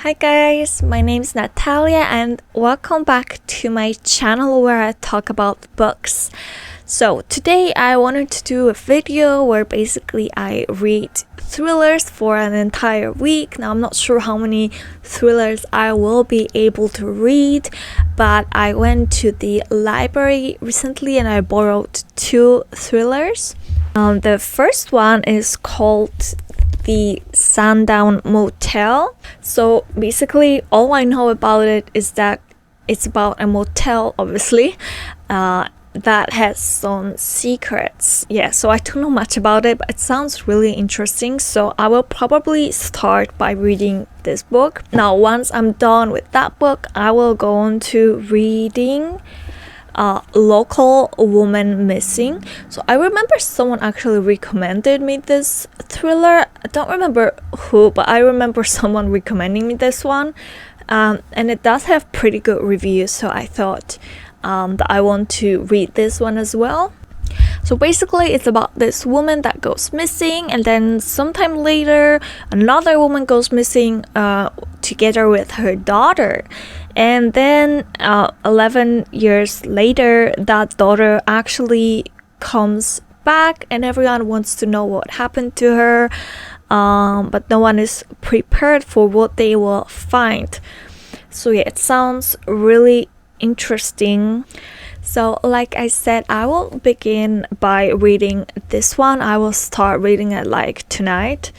Hi guys, my name is Natalia and welcome back to my channel where I talk about books. So today I wanted to do a video where basically I read thrillers for an entire week. Now I'm not sure how many thrillers I will be able to read, but I went to the library recently and I borrowed two thrillers. The first one is called the Sundown Motel. So basically all I know about it is that it's about a motel, obviously, that has some secrets. Yeah, so I don't know much about it, but it sounds really interesting. So I will probably start by reading this book. Now once I'm done with that book, I will go on to reading Local Woman Missing. So I remember someone actually recommended me this thriller. I don't remember who, but I remember someone recommending me this one, and it does have pretty good reviews, so I thought that I want to read this one as well. So basically it's about this woman that goes missing, and then sometime later another woman goes missing together with her daughter, and then 11 years later that daughter actually comes back and everyone wants to know what happened to her, but no one is prepared for what they will find. So yeah, it sounds really interesting. So like I said, I will begin by reading this one. I will start reading it like tonight,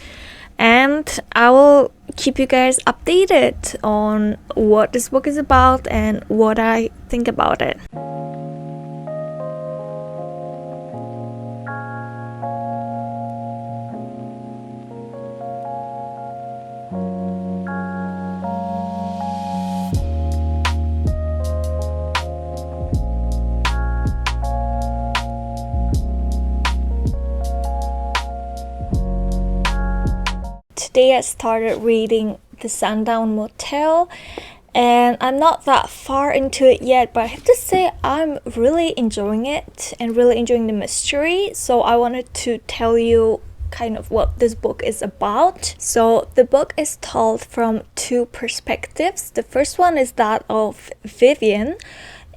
and I will keep you guys updated on what this book is about and what I think about it. Today I started reading the Sundown Motel, and I'm not that far into it yet, but I have to say I'm really enjoying it and really enjoying the mystery. So I wanted to tell you kind of what this book is about. So the book is told from two perspectives. The first one is that of Vivian,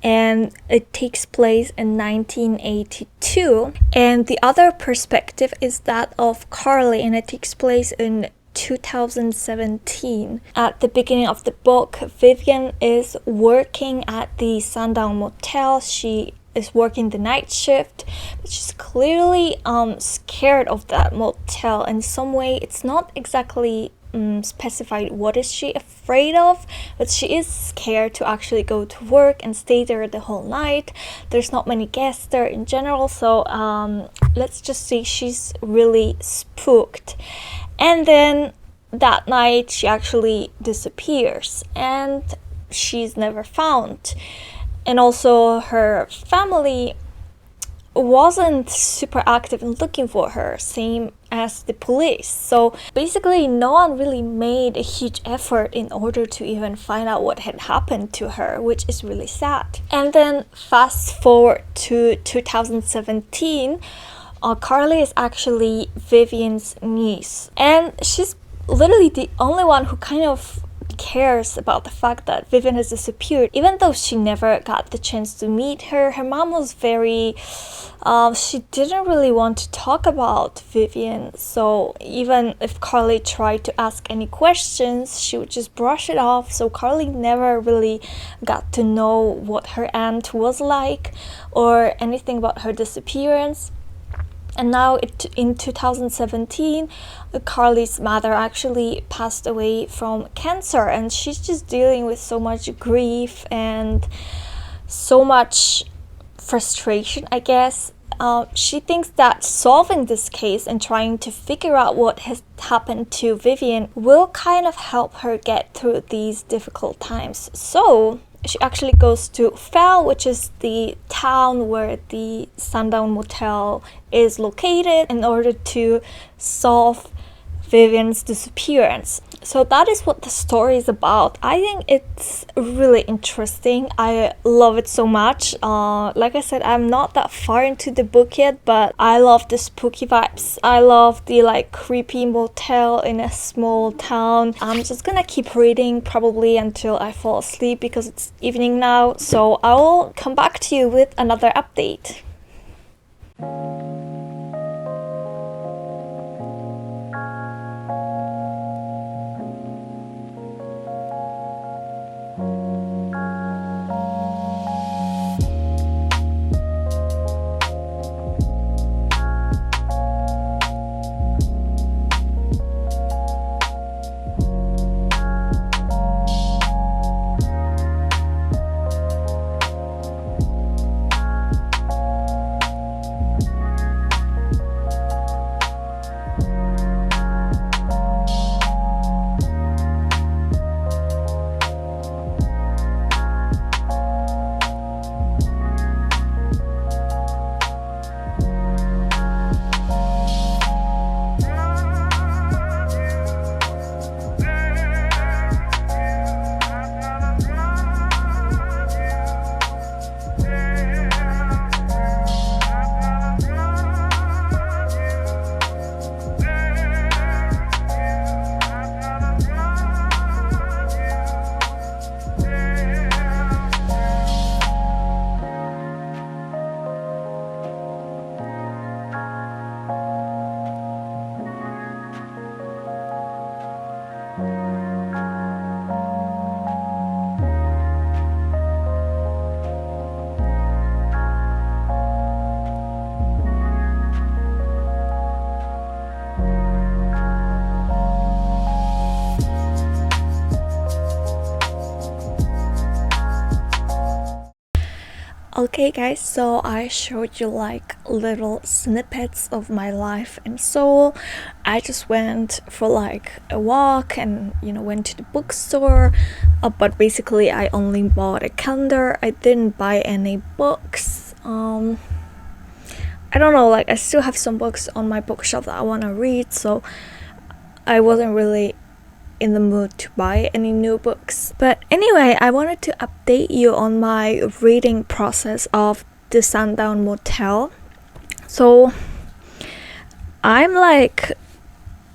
and it takes place in 1982, and the other perspective is that of Carly, and it takes place in 2017. At the beginning of the book, Vivian is working at the Sundown Motel. She is working the night shift, but she's clearly scared of that motel in some way. It's not exactly specified what is she afraid of, but she is scared to actually go to work and stay there the whole night. There's not many guests there in general, so let's just say she's really spooked. And then that night she actually disappears and she's never found. And also her family wasn't super active in looking for her, same as the police. So basically no one really made a huge effort in order to even find out what had happened to her, which is really sad. And then fast forward to 2017, Carly is actually Vivian's niece, and she's literally the only one who kind of cares about the fact that Vivian has disappeared, even though she never got the chance to meet her. Her mom was very she didn't really want to talk about Vivian, so even if Carly tried to ask any questions, she would just brush it off. So Carly never really got to know what her aunt was like or anything about her disappearance. And now in 2017, Carly's mother actually passed away from cancer, and she's just dealing with so much grief and so much frustration, I guess. She thinks that solving this case and trying to figure out what has happened to Vivian will kind of help her get through these difficult times. So she actually goes to Seoul, which is the town where the Sundown Motel is located, in order to solve Vivian's disappearance. So that is what the story is about. I think it's really interesting. I love it so much. Like I said, I'm not that far into the book yet, but I love the spooky vibes. I love the like creepy motel in a small town. I'm just gonna keep reading probably until I fall asleep because it's evening now. So I will come back to you with another update. Okay guys, so I showed you like little snippets of my life in Seoul. I just went for like a walk and went to the bookstore, but basically I only bought a calendar. I didn't buy any books. I don't know, like I still have some books on my bookshelf that I want to read, so I wasn't really in the mood to buy any new books. But anyway, I wanted to update you on my reading process of the Sundown Motel. So I'm like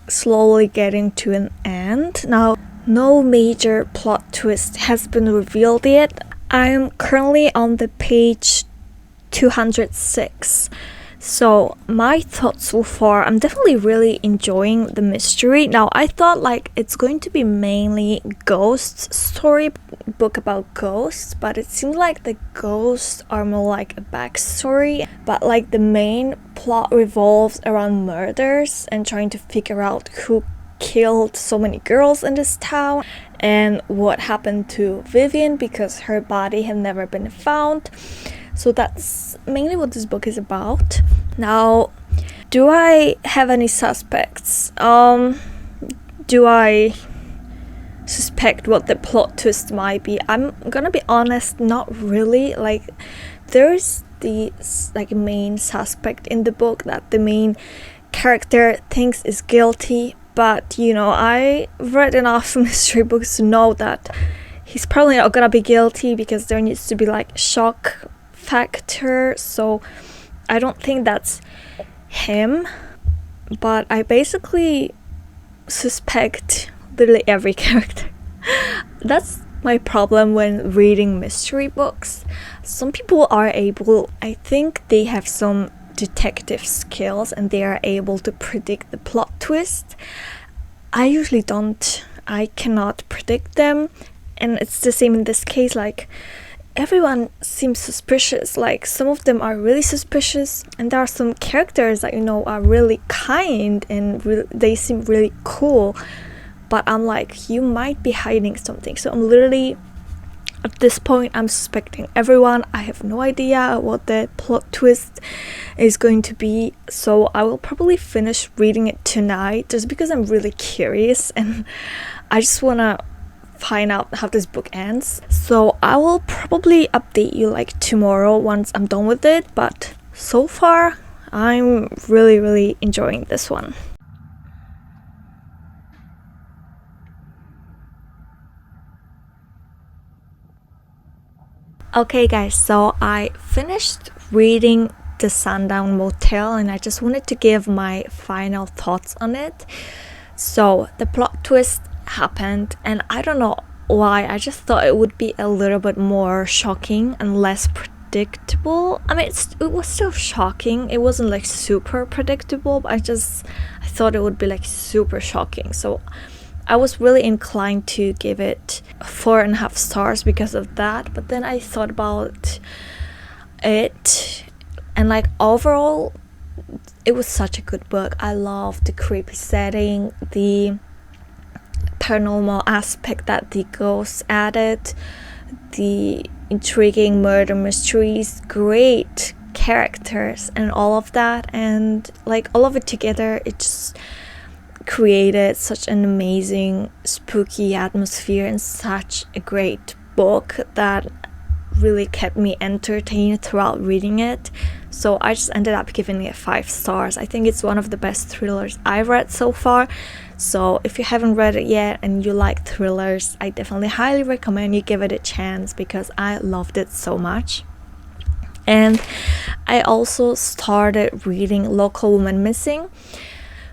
slowly getting to an end. Now, no major plot twist has been revealed yet. I'm currently on the page 206. So my thoughts so far, I'm definitely really enjoying the mystery. Now I thought like it's going to be mainly ghost story, book about ghosts, but it seems like the ghosts are more like a backstory, but like the main plot revolves around murders and trying to figure out who killed so many girls in this town and what happened to Vivian because her body had never been found. So that's mainly what this book is about. Now, do I have any suspects? Do I suspect what the plot twist might be? I'm gonna be honest, not really. Like, there's the like main suspect in the book that the main character thinks is guilty, but I read enough mystery books to know that he's probably not gonna be guilty because there needs to be like shock factor, so I don't think that's him, but I basically suspect literally every character. That's my problem when reading mystery books. Some people are able, I think they have some detective skills and they are able to predict the plot twist. I usually don't. I cannot predict them, and it's the same in this case. Like, everyone seems suspicious. Like, some of them are really suspicious, and there are some characters that are really kind and they seem really cool, but I'm like, you might be hiding something. So I'm literally, at this point, I'm suspecting everyone. I have no idea what the plot twist is going to be, so I will probably finish reading it tonight just because I'm really curious and I just want to find out how this book ends. So I will probably update you like tomorrow once I'm done with it, but so far I'm really enjoying this one. Okay, guys, so I finished reading The Sundown Motel and I just wanted to give my final thoughts on it. So, the plot twist happened, and I don't know why, I just thought it would be a little bit more shocking and less predictable. I mean, it was still shocking, it wasn't like super predictable, but I thought it would be like super shocking. So, I was really inclined to give it 4.5 stars because of that, but then I thought about it, and like overall it was such a good book. I love the creepy setting, the paranormal aspect that the ghosts added, the intriguing murder mysteries, great characters, and all of that, and like all of it together, it just created such an amazing spooky atmosphere and such a great book that really kept me entertained throughout reading it. So I just ended up giving it 5 stars. I think it's one of the best thrillers I've read so far. So if you haven't read it yet and you like thrillers, I definitely highly recommend you give it a chance because I loved it so much. And I also started reading Local Woman Missing.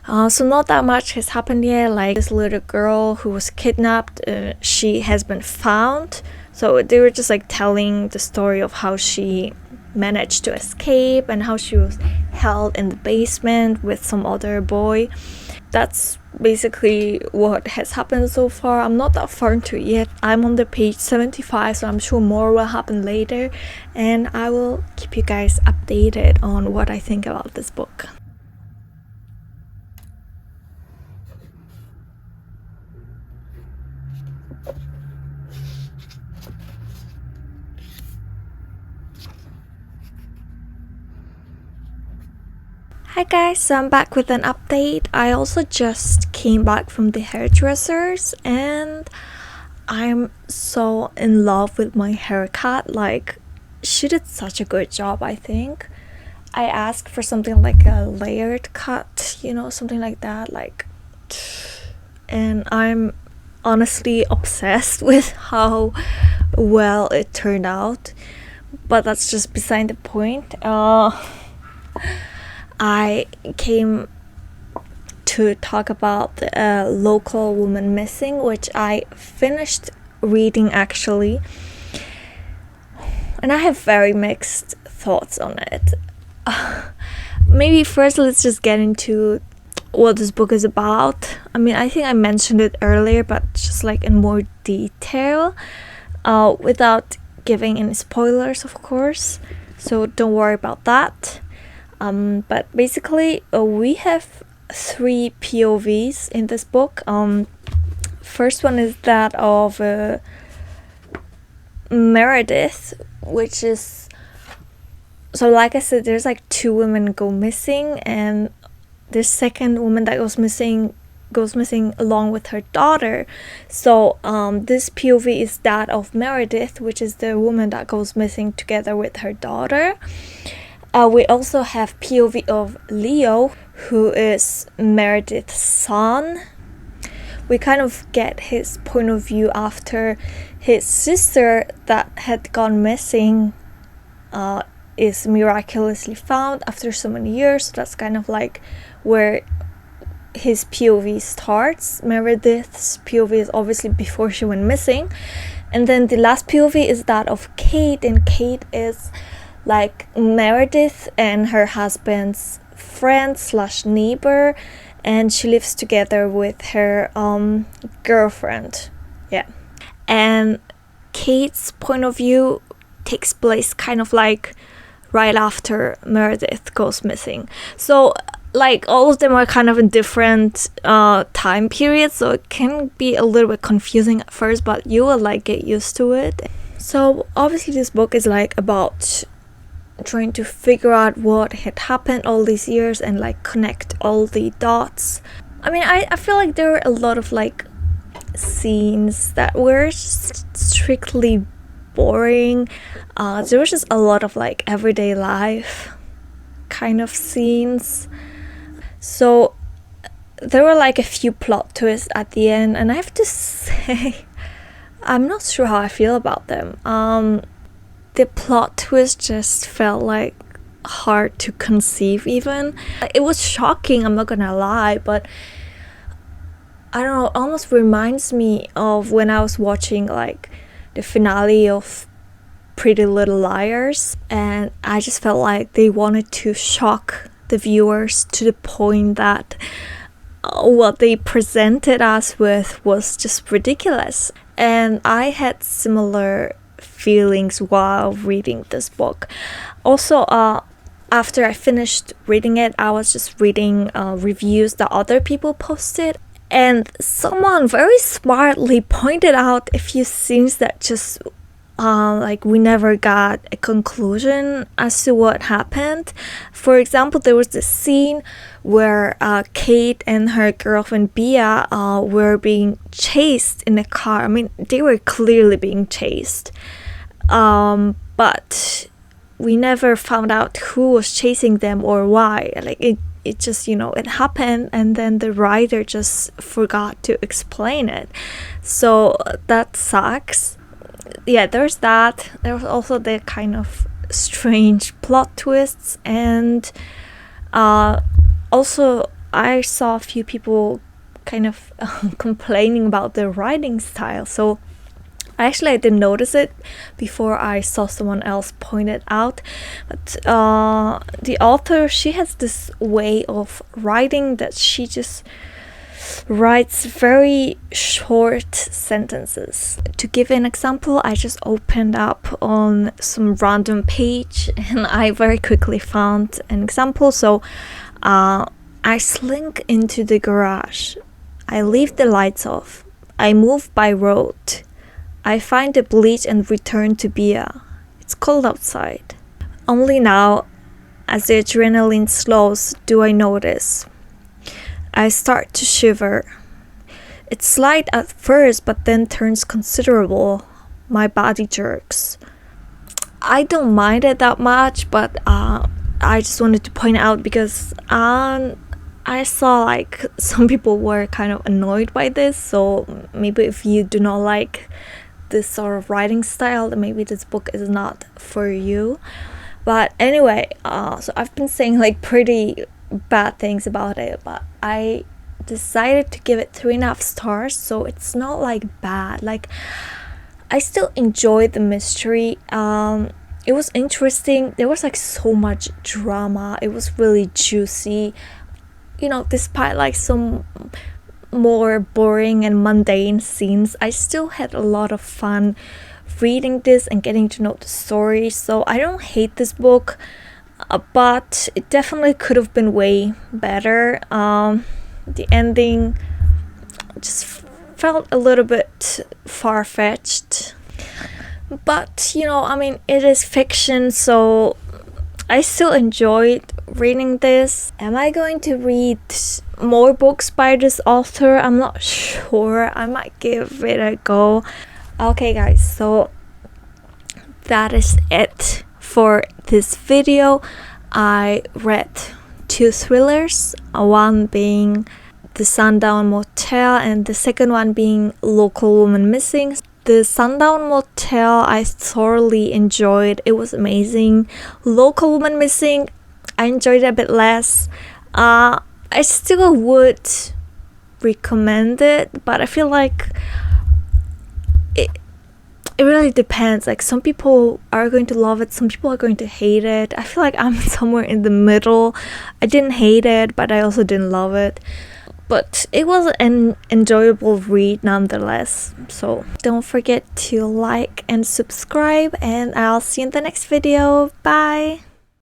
So not that much has happened yet. Like this little girl who was kidnapped, she has been found. So they were just like telling the story of how she managed to escape and how she was held in the basement with some other boy. That's basically what has happened so far. I'm not that far into it yet. I'm on the page 75, so I'm sure more will happen later, and I will keep you guys updated on what I think about this book. Hi guys, so I'm back with an update. I also just came back from the hairdressers and I'm so in love with my haircut. Like, she did such a good job, I think. I asked for something like a layered cut, something like that, and I'm honestly obsessed with how well it turned out. But that's just beside the point. I came to talk about the Local Woman Missing, which I finished reading actually, and I have very mixed thoughts on it. Maybe first let's just get into what this book is about. I mean, I think I mentioned it earlier, but just like in more detail, without giving any spoilers, of course, so don't worry about that. But basically, we have 3 POVs in this book. First one is that of Meredith, which is, so like I said, there's like 2 women go missing, and the second woman that goes missing along with her daughter. So this POV is that of Meredith, which is the woman that goes missing together with her daughter. We also have POV of Leo, who is Meredith's son. We kind of get his point of view after his sister that had gone missing is miraculously found after so many years. So that's kind of like where his POV starts. Meredith's POV is obviously before she went missing. And then the last POV is that of Kate, and Kate is like Meredith and her husband's friend / neighbor, and she lives together with her girlfriend. Yeah. And Kate's point of view takes place kind of like right after Meredith goes missing. So like all of them are kind of in different time periods, so it can be a little bit confusing at first, but you will like get used to it. So obviously this book is like about trying to figure out what had happened all these years and like connect all the dots. I mean, I feel like there were a lot of like scenes that were just strictly boring. There was just a lot of like everyday life kind of scenes. So there were like a few plot twists at the end, and I have to say I'm not sure how I feel about them. the plot twist just felt like hard to conceive even. It was shocking, I'm not gonna lie, but I don't know, it almost reminds me of when I was watching like the finale of Pretty Little Liars, and I just felt like they wanted to shock the viewers to the point that what they presented us with was just ridiculous. And I had similar feelings while reading this book. Also, after I finished reading it, I was just reading reviews that other people posted, and someone very smartly pointed out a few scenes that just like we never got a conclusion as to what happened. For example, there was this scene where Kate and her girlfriend Bia were being chased in a car. I mean, they were clearly being chased, but we never found out who was chasing them or why. Like it just, you know, it happened, and then the writer just forgot to explain it. So that sucks. Yeah, there's that. There was also the kind of strange plot twists, and also I saw a few people kind of complaining about the writing style. So I didn't notice it before I saw someone else point it out, but the author, she has this way of writing that she just writes very short sentences. To give an example, I just opened up on some random page and I very quickly found an example. So I slink into the garage, I leave the lights off, I move by road, I find the bleach and return to Bia. It's cold outside. Only now, as the adrenaline slows, do I notice. I start to shiver. It's slight at first, but then turns considerable. My body jerks. I don't mind it that much, but I just wanted to point out because I saw like some people were kind of annoyed by this. So maybe if you do not like this sort of writing style, then maybe this book is not for you. But anyway, so I've been saying like pretty bad things about it, but I decided to give it 3.5 stars. So it's not like bad. Like I still enjoyed the mystery. It was interesting. There was like so much drama. It was really juicy, you know, despite like some more boring and mundane scenes. I still had a lot of fun reading this and getting to know the story. So I don't hate this book, but it definitely could have been way better. The ending just felt a little bit far-fetched, but you know, I mean, it is fiction, so I still enjoyed reading this. Am I going to read more books by this author? I'm not sure. I might give it a go. Okay guys, so that is it for this video. I read 2 thrillers, one being The Sundown Motel and the second one being Local Woman Missing. The Sundown Motel I thoroughly enjoyed. It was amazing. Local Woman Missing, I enjoyed it a bit less. I still would recommend it, but I feel like it really depends. Like some people are going to love it, some people are going to hate it. I feel like I'm somewhere in the middle. I didn't hate it, but I also didn't love it. But it was an enjoyable read nonetheless. So don't forget to like and subscribe, and I'll see you in the next video. Bye!